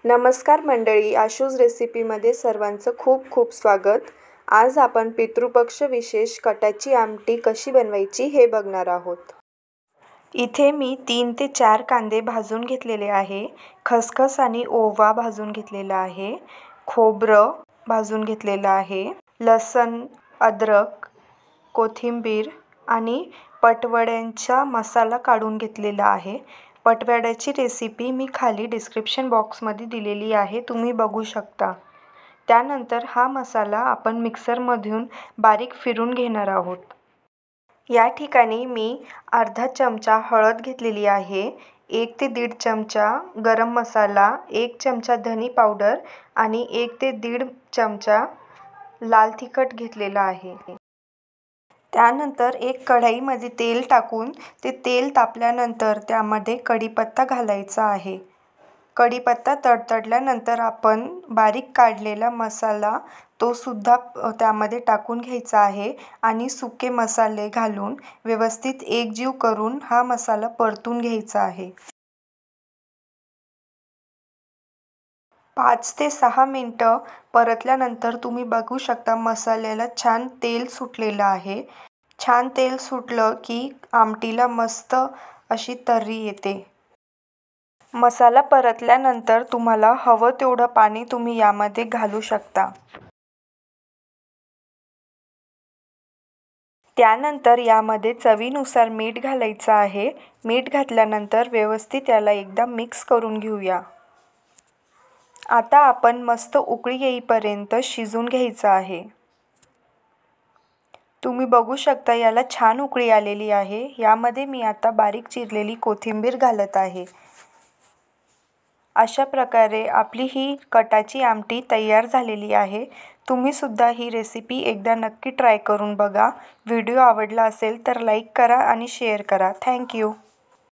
नमस्कार मंडळी, आशूज रेसिपीमध्ये सर्वांचं खूप खूप स्वागत. आज आपण पितृपक्ष विशेष कटाची आमटी कशी बनवायची हे बघणार आहोत. इथे मी 3 ते 4 कांदे भाजून घेतलेले आहे. खसखस आणि ओवा भाजून घेतलेला आहे. खोबरं भाजून घेतलेलं आहे. लसूण, अद्रक, कोथिंबीर आणि पटवड्यांचा मसाला काढून घेतलेला आहे. पटवड्याची रेसिपी मी खाली डिस्क्रिप्शन बॉक्समध्ये दिलेली आहे, तुम्ही बघू शकता. त्यानंतर हा मसाला आपण मिक्सरमधून बारीक फिरून घेणार आहोत. या ठिकाणी मी अर्धा चमचा हळद घेतलेली आहे, 1 ते 1.5 चमचा गरम मसाला, 1 चमचा धनी पावडर आणि 1 ते 1.5 चमचा लाल तिखट घेतलेला आहे. त्यानंतर एक कढईमध्ये तेल टाकून ते तेल तापल्यानंतर त्यामध्ये कढीपत्ता घालायचा आहे. कढीपत्ता तडतडल्यानंतर आपण बारीक काढलेला मसाला तो सुद्धा त्यामध्ये टाकून घ्यायचा आहे आणि सुके मसाले घालून व्यवस्थित एकजीव करून हा मसाला परतून घ्यायचा आहे. 5 ते 6 मिनिटं परतल्यानंतर तुम्ही बघू शकता मसाल्याला छान तेल सुटलेलं आहे. छान तेल सुटलं की आमटीला मस्त अशी तर्री येते. मसाला परतल्यानंतर तुम्हाला हवं तेवढं पाणी तुम्ही यामध्ये घालू शकता. त्यानंतर यामध्ये चवीनुसार मीठ घालायचं आहे. मीठ घातल्यानंतर व्यवस्थित याला एकदा मिक्स करून घेऊया. आता आपण मस्त उकळी येईपर्यंत शिजून घ्यायचं आहे. तुम्ही बघू शकता याला छान उकळी आलेली आहे. यामध्ये मी आता बारीक चिरलेली कोथिंबीर घालत आहे. अशा प्रकारे आपली ही कटाची आमटी तयार झालेली आहे. तुम्ही सुद्धा ही रेसिपी एकदा नक्की ट्राय करून बघा. व्हिडिओ आवडला असेल तर लाईक करा आणि शेअर करा. थँक्यू.